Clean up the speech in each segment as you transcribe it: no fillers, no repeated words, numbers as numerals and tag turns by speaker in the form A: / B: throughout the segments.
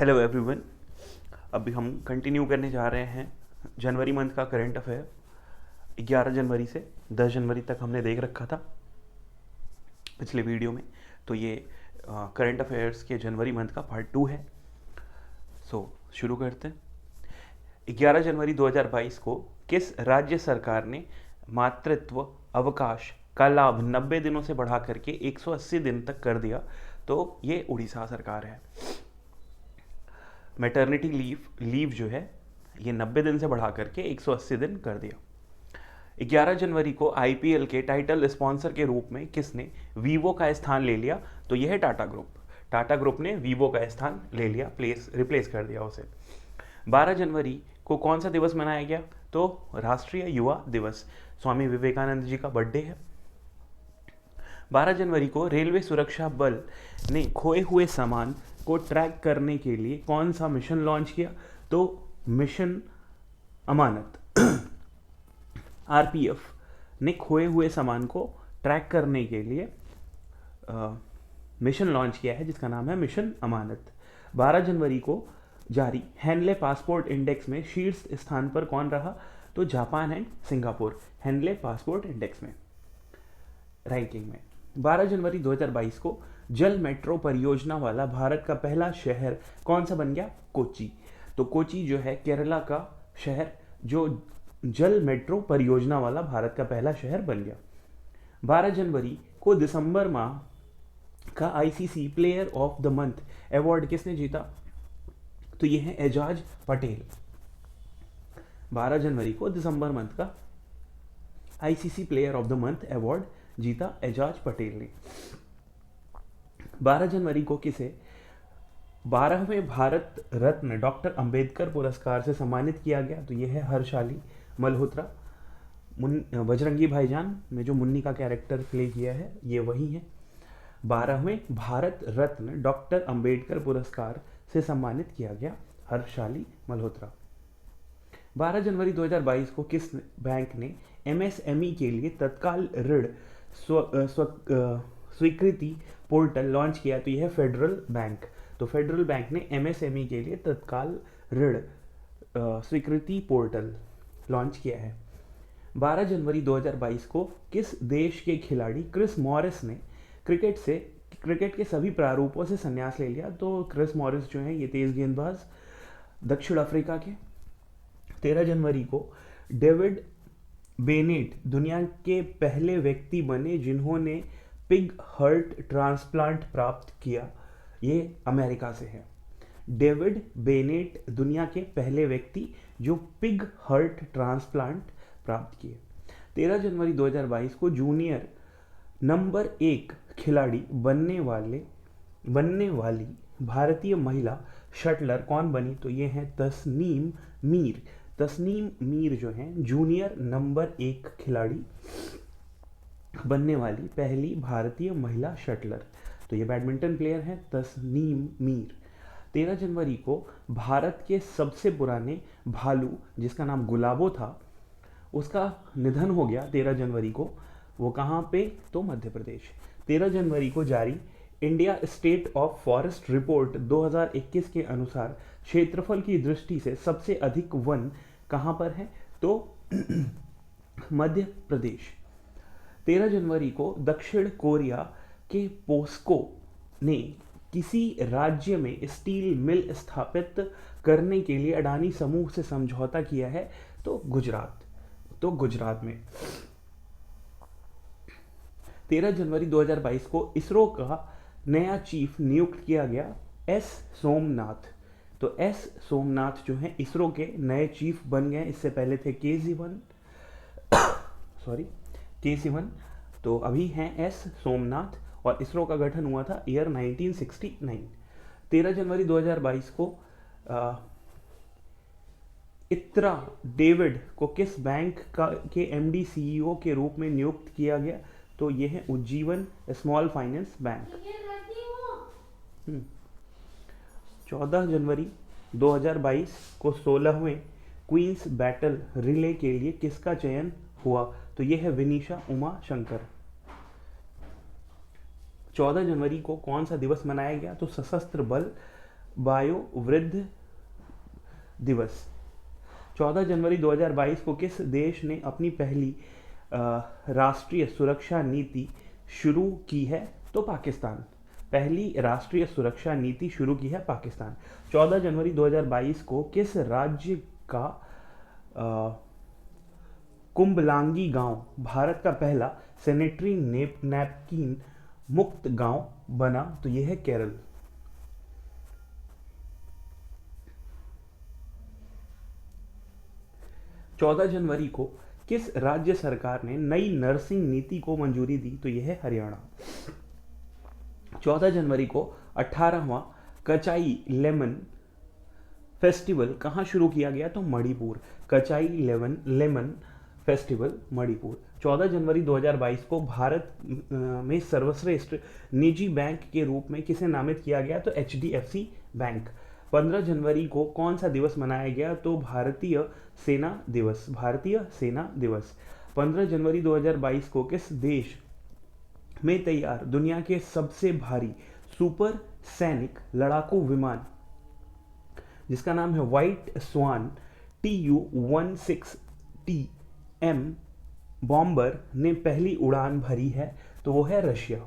A: Hello everyone. अभी हम continue करने जा रहे हैं जनवरी मंथ का करंट अफेयर। 11 जनवरी से 10 जनवरी तक हमने देख रखा था पिछले वीडियो में। तो ये करंट अफेयर्स के जनवरी मंथ का पार्ट 2 है। शुरू करते हैं। 11 जनवरी 2022 को किस राज्य सरकार ने मातृत्व अवकाश का लाभ 90 दिनों से बढ़ा करके 180 दिन तक कर दिया? तो ये उड़ीसा सरकार है। मैटरनिटी लीव जो है ये 90 दिन से बढ़ा करके 180 दिन कर दिया। 11 जनवरी को आईपीएल के टाइटल स्पॉन्सर के रूप में किसने वीवो का स्थान ले लिया? तो यह है टाटा ग्रुप। टाटा ग्रुप ने वीवो का स्थान ले लिया, रिप्लेस कर दिया उसे। 12 जनवरी को कौन सा दिवस मनाया गया? तो राष्ट्रीय युवा दिवस। स्वामी विवेकानंद जी का बर्थडे है। 12 जनवरी को रेलवे सुरक्षा बल ने खोए हुए सामान को ट्रैक करने के लिए कौन सा मिशन लॉन्च किया? तो मिशन अमानत। आरपीएफ ने खोए हुए सामान को ट्रैक करने के लिए मिशन लॉन्च किया है जिसका नाम है मिशन अमानत। 12 जनवरी को जारी हैंडले पासपोर्ट इंडेक्स में शीर्ष स्थान पर कौन रहा? तो Japan and Singapore handle passport index में रैंकिंग में। 12 जनवरी 2022 को जल मेट्रो परियोजना वाला भारत का पहला शहर कौन सा बन गया? कोची। तो कोची जो है केरला का शहर जो जल मेट्रो परियोजना वाला भारत का पहला शहर बन गया। 12 जनवरी को दिसंबर माह का ICC player of the month award किसने जीता? तो यह है एजाज पटेल। 12 जनवरी को दिसंबर मंथ का ICC player of the month award जीता एजाज पटेल ने। 12 जनवरी को किसे 12वें भारत रत्न डॉक्टर अंबेडकर पुरस्कार से सम्मानित किया गया? तो यह है हर्षाली मल्होत्रा। बजरंगी भाईजान में जो मुन्नी का कैरेक्टर प्ले किया है ये वही है। 12वें भारत रत्न डॉक्टर अंबेडकर पुरस्कार से सम्मानित किया गया हर्षाली मल्होत्रा। 12 जनवरी 2022 को किस बैंक ने एमएसएमई के लिए तत्काल ऋण स्वीकृति पोर्टल लॉन्च किया? तो यह है फेडरल बैंक। तो फेडरल बैंक ने एमएसएमई के लिए तत्काल ऋण स्वीकृति पोर्टल लॉन्च किया है। 12 जनवरी 2022 को किस देश के खिलाड़ी क्रिस मॉरिस ने क्रिकेट के सभी प्रारूपों से संन्यास ले लिया? तो क्रिस मॉरिस जो है ये तेज गेंदबाज दक्षिण अफ्रीका के। 13 जनवरी को डेविड बेनेट दुनिया के पहले व्यक्ति बने जिन्होंने पिग हार्ट ट्रांसप्लांट प्राप्त किया। ये अमेरिका से है। डेविड बेनेट दुनिया के पहले व्यक्ति जो पिग हार्ट ट्रांसप्लांट प्राप्त किए। 13 जनवरी 2022 को जूनियर नंबर 1 खिलाड़ी बनने वाली भारतीय महिला शटलर कौन बनी? तो ये है तस्नीम मीर। तस्नीम मीर जो है जूनियर नंबर 1 खिलाड़ी बनने वाली पहली भारतीय महिला शटलर। तो ये बैडमिंटन प्लेयर है तस्नीम मीर। 13 जनवरी को भारत के सबसे पुराने भालू जिसका नाम गुलाबो था उसका निधन हो गया 13 जनवरी को। वो कहाँ पे? तो मध्य प्रदेश। 13 जनवरी को जारी India state of forest report 2021 के अनुसार क्षेत्रफल की दृष्टि से सबसे अधिक वन कहाँ पर है? तो मध्य प्रदेश। 13 जनवरी को दक्षिण कोरिया के पोस्को ने किसी राज्य में स्टील मिल स्थापित करने के लिए अडानी समूह से समझौता किया है? तो गुजरात में। 13 जनवरी 2022 को इसरो का नया चीफ नियुक्त किया गया एस सोमनाथ। तो एस सोमनाथ जो है इसरो के नए चीफ बन गए। इससे पहले थे के सिवन। तो अभी हैं एस सोमनाथ और इसरो का गठन हुआ था ईयर 1969। 13 जनवरी 2022 को इत्रा डेविड को किस बैंक के एमडी सीईओ के रूप में नियुक्त किया गया? तो ये है उज्जीवन स्मॉल फाइनेंस बैंक। 14 जनवरी 2022 को 16वें क्वींस बैटल रिले के लिए किसका चयन हुआ? तो यह है विनीशा उमा शंकर। 14 जनवरी को कौन सा दिवस मनाया गया? तो सशस्त्र बल वयोवृद्ध दिवस। 14 जनवरी 2022 को किस देश ने अपनी पहली राष्ट्रीय सुरक्षा नीति शुरू की है? तो पाकिस्तान। पहली राष्ट्रीय सुरक्षा नीति शुरू की है पाकिस्तान। 14 जनवरी 2022 को किस राज्य का कुंबलांगी गांव भारत का पहला सैनिटरी नैपकिन मुक्त गांव बना? तो यह है केरल। चौदह जनवरी को किस राज्य सरकार ने नई नर्सिंग नीति को मंजूरी दी? तो यह है हरियाणा। 14 जनवरी को 18वां कचाई लेमन फेस्टिवल कहाँ शुरू किया गया? तो मणिपुर। कचाई lemon festival Manipur. 14 जनवरी 2022 को भारत में सर्वश्रेष्ठ निजी बैंक के रूप में किसे नामित किया गया? तो HDFC बैंक। 15 जनवरी को कौन सा दिवस मनाया गया? तो भारतीय सेना दिवस। भारतीय सेना दिवस। 15 जनवरी 2022 को किस देश में तैयार दुनिया के सबसे भारी सुपर सैनिक लड़ाकू विमान जिसका नाम है व्हाइट स्वान TU-16M बॉम्बर ने पहली उड़ान भरी है? तो वो है रशिया।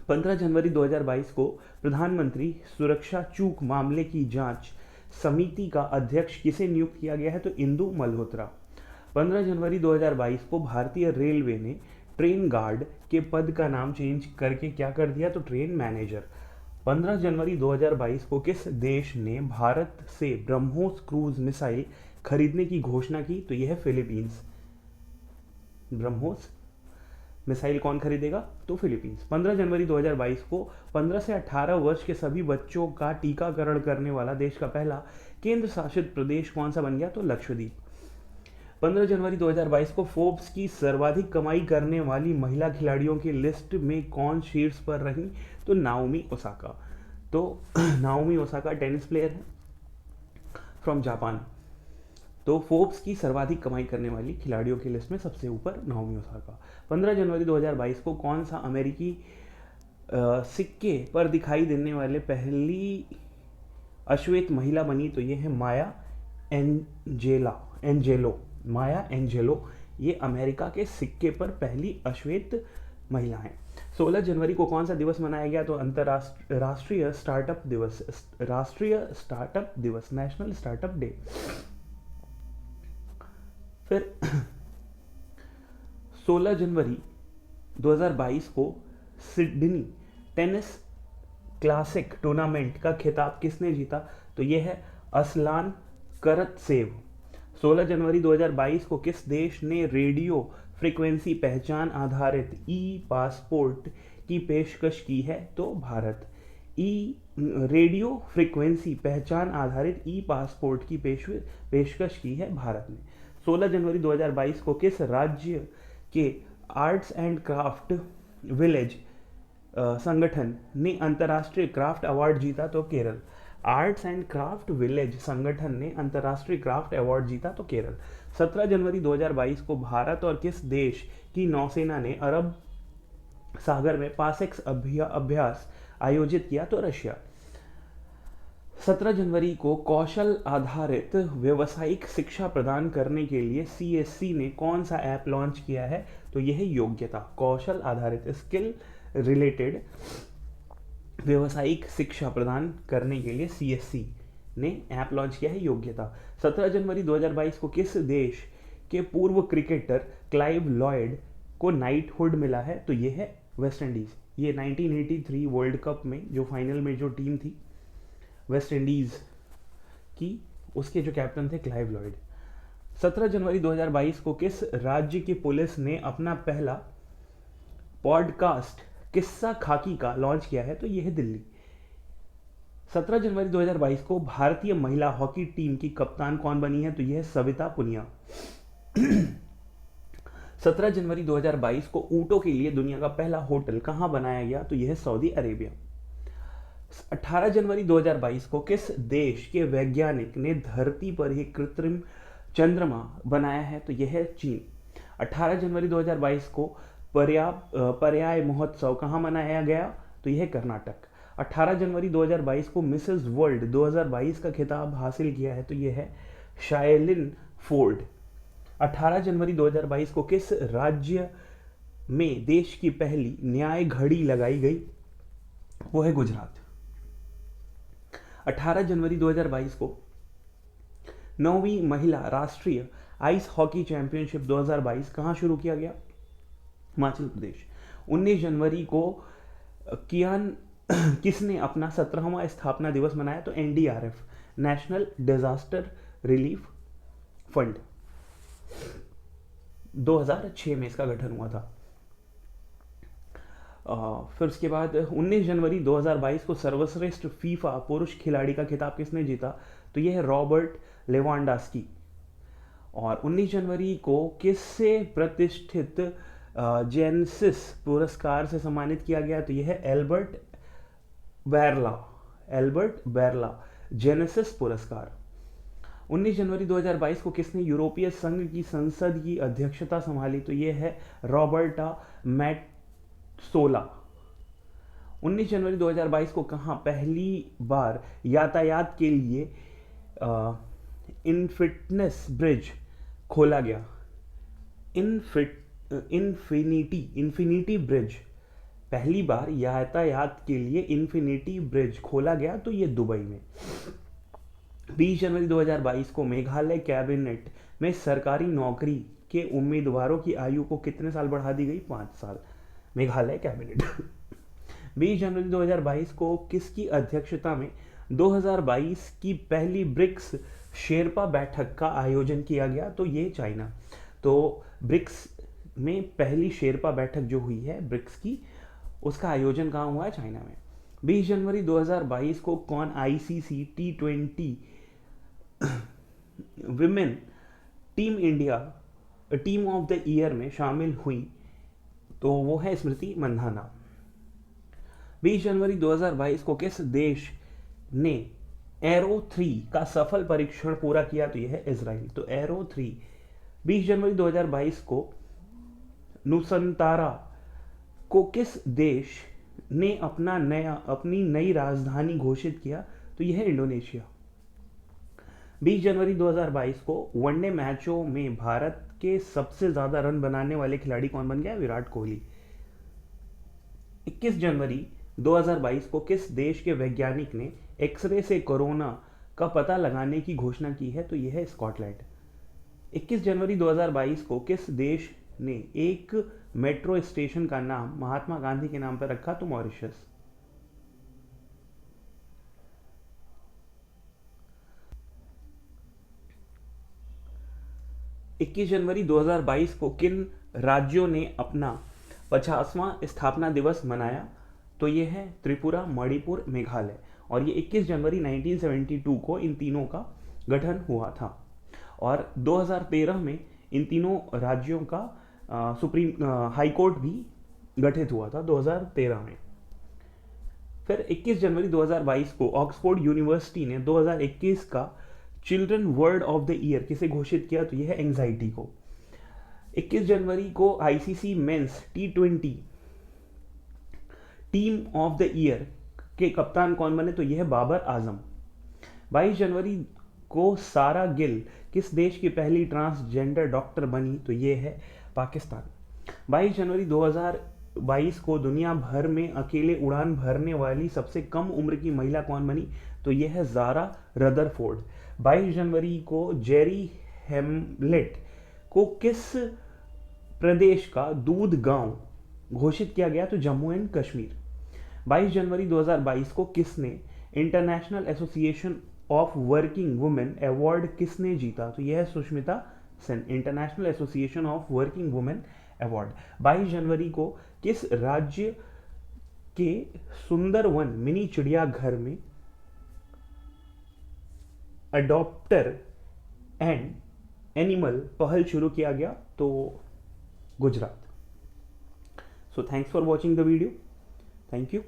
A: 15 जनवरी 2022 को प्रधानमंत्री सुरक्षा चूक मामले की जांच समिति का अध्यक्ष किसे नियुक्त किया गया है? तो इंदु मल्होत्रा। 15 जनवरी 2022 को भारतीय रेलवे ने ट्रेन गार्ड के पद का नाम चेंज करके क्या कर दिया? तो ट्रेन मैनेजर। 15 जनवरी 2022 को किस देश ने भारत से ब्रह्मोस क्रूज मिसाइल खरीदने की घोषणा की? तो यह है फिलीपींस। ब्रह्मोस मिसाइल कौन खरीदेगा? तो फिलीपींस। 15 जनवरी 2022 को 15 से 18 वर्ष के सभी बच्चों का टीकाकरण करने वाला देश का पहला केंद्र शासित प्रदेश कौन सा बन गया? तो लक्षद्वीप। 15 जनवरी 2022 को फोर्ब्स की सर्वाधिक कमाई करने वाली महिला खिलाड़ियों की लिस्ट में कौन शीर्ष पर रही? तो नाओमी ओसाका। तो नाओमी ओसाका टेनिस प्लेयर है फ्रॉम जापान। तो फोर्ब्स की सर्वाधिक कमाई करने वाली खिलाड़ियों की लिस्ट में सबसे ऊपर नाओमी ओसाका। 15 जनवरी 2022 को कौन सा अमेरिकी सिक्के पर दिखाई देने वाले पहली अश्वेत महिला बनी? तो ये है माया एंजेलो। माया एंजेलो ये अमेरिका के सिक्के पर पहली अश्वेत महिला हैं। 16 जनवरी को कौन सा दिवस मनाया गया? तो राष्ट्रीय स्टार्टअप दिवस। राष्ट्रीय स्टार्टअप दिवस, नेशनल स्टार्टअप डे। फिर 16 जनवरी 2022 को सिडनी टेनिस क्लासिक टूर्नामेंट का खिताब किसने जीता? तो यह है असलान करतसेव। 16 जनवरी 2022 को किस देश ने रेडियो फ्रीक्वेंसी पहचान आधारित ई पासपोर्ट की पेशकश की है? तो भारत। रेडियो फ्रीक्वेंसी पहचान आधारित ई पासपोर्ट की पेशकश की है भारत ने। 16 जनवरी 2022 को किस राज्य के आर्ट्स एंड क्राफ्ट विलेज संगठन ने अंतर्राष्ट्रीय क्राफ्ट अवार्ड जीता? तो Kerala. Arts and craft village संगठन ने अंतर्राष्ट्रीय क्राफ्ट अवार्ड जीता? तो केरल। 17 जनवरी 2022 को भारत और किस देश की नौसेना ने अरब सागर में पासेक्स अभ्यास आयोजित किया? तो रशिया। 17 जनवरी को कौशल आधारित व्यावसायिक शिक्षा प्रदान करने के लिए CSC ने कौन सा ऐप लॉन्च किया है? तो यह है योग्यता। कौशल आधारित स्किल रिलेटेड व्यावसायिक शिक्षा प्रदान करने के लिए CSC ने ऐप लॉन्च किया है योग्यता। 17 जनवरी 2022 को किस देश के पूर्व क्रिकेटर क्लाइव लॉयड को नाइटहुड मिला है? तो यह है वेस्ट इंडीज। ये 1983 वर्ल्ड कप में जो फाइनल में जो टीम थी वेस्ट इंडीज की, उसके जो कैप्टन थे क्लाइव लॉयड। 17 जनवरी 2022 को किस राज्य की पुलिस ने अपना पहला पॉडकास्ट किस्सा खाकी का लॉन्च किया है? तो यह है दिल्ली। 17 जनवरी 2022 को भारतीय महिला हॉकी टीम की कप्तान कौन बनी है? तो यह है सविता पुनिया। 17 जनवरी 2022 को ऊंटों के लिए दुनिया का पहला होटल कहां बनाया गया? तो यह है सऊदी अरेबिया। 18 जनवरी 2022 को किस देश के वैज्ञानिक ने धरती पर ही कृत्रिम चंद्रमा बनाया है? तो यह है चीन। 18 जनवरी 2022 को पर्याय महोत्सव कहाँ मनाया गया? तो यह कर्नाटक। 18 जनवरी 2022 को मिसेस वर्ल्ड 2022 का खिताब हासिल किया है तो ये है शायलिन फोर्ड। 18 जनवरी 2022 को किस राज्य में देश की पहली न्याय घड़ी लगाई गई? वो है गुजरात। 18 जनवरी 2022 को 9वीं महिला राष्ट्रीय आइस हॉकी चैंपियनशिप 2022 कहां शुरू किया गया? हिमाचल प्रदेश। 19 जनवरी को किसने अपना 17वां स्थापना दिवस मनाया? तो NDRF, national disaster relief fund. 2006 में इसका गठन हुआ था। फिर उसके बाद 19 जनवरी 2022 को सर्वश्रेष्ठ फीफा पुरुष खिलाड़ी का खिताब किसने जीता? तो यह है रॉबर्ट लेवांडोव्स्की। और 19 जनवरी को किससे प्रतिष्ठित जेनेसिस पुरस्कार से सम्मानित किया गया? तो यह है एल्बर्ट बेरला जेनेसिस पुरस्कार। 19 जनवरी 2022 को किसने यूरोपीय संघ की संसद की अध्यक्षता संभाली? तो यह है रॉबर्टा मेट्सोला। 19 जनवरी 2022 को कहां पहली बार यातायात के लिए इनफिटनेस ब्रिज खोला गया? इन्फिनिटी ब्रिज, पहली बार यातायात के लिए इन्फिनिटी ब्रिज खोला गया तो ये दुबई में। 20 जनवरी 2022 को मेघालय कैबिनेट में सरकारी नौकरी के उम्मीदवारों की आयु को कितने साल बढ़ा दी गई? 5 साल। मेघालय कैबिनेट। 20 जनवरी 2022 को किसकी अध्यक्षता में 2022 की पहली ब्रिक्स शेरपा बैठक का आयोजन किया गया? तो ये चाइना। तो ब्रिक्स में पहली शेरपा बैठक जो हुई है ब्रिक्स की, उसका आयोजन कहाँ हुआ है? चाइना में। 20 जनवरी 2022 को कौन ICC T20 women team India team of the year में शामिल हुई? तो वो है स्मृति मंधाना। 20 जनवरी 2022 को किस देश ने एरो 3 का सफल परीक्षण पूरा किया? तो यह है इजराइल। तो एरो 3। 20 जनवरी 2022 को नुसंतारा को किस देश ने अपनी नई राजधानी घोषित किया? तो यह है इंडोनेशिया। 20 जनवरी 2022 को वनडे मैचों में भारत के सबसे ज्यादा रन बनाने वाले खिलाड़ी कौन बन गया? विराट कोहली। 21 जनवरी 2022 को किस देश के वैज्ञानिक ने एक्सरे से कोरोना का पता लगाने की घोषणा की है? तो यह है स्कॉटलैंड। 21 जनवरी 2022 को किस देश ने एक मेट्रो स्टेशन का नाम महात्मा गांधी के नाम पर रखा? तो मॉरिशस। इक्कीस जनवरी 2022 को किन राज्यों ने अपना 50वां स्थापना दिवस मनाया? तो ये है त्रिपुरा, मणिपुर, मेघालय। और ये 21 जनवरी 1972 को इन तीनों का गठन हुआ था। और 2013 में इन तीनों राज्यों का सुप्रीम हाई कोर्ट भी गठित हुआ था 2013 में। फिर 21 जनवरी 2022 को ऑक्सफोर्ड यूनिवर्सिटी ने 2021 का children word of the year किसे घोषित किया? तो यह है एंजाइटी को। 21 जनवरी को ICC men's T20 team of the year के कप्तान कौन बने? तो यह है बाबर आजम। 22 जनवरी को सारा गिल किस देश की पहली ट्रांसजेंडर डॉक्टर बनी? तो यह है पाकिस्तान। 22 जनवरी 2022 को दुनिया भर में अकेले उड़ान भरने वाली सबसे कम उम्र की महिला कौन बनी? तो यह है ज़ारा रदरफोर्ड। 22 जनवरी को जेरी हेमलेट को किस प्रदेश का दूध गांव घोषित किया गया? तो जम्मू एंड कश्मीर। 22 जनवरी 2022 को किसने international association of working women award किसने जीता? तो यह है Sushmita Sen, international association of working women award. 22 जनवरी को किस राज्य के सुंदरवन मिनी चिड़ियाघर में अडॉप्टर एंड एनिमल पहल शुरू किया गया? तो Gujarat. So thanks for watching the video. Thank you.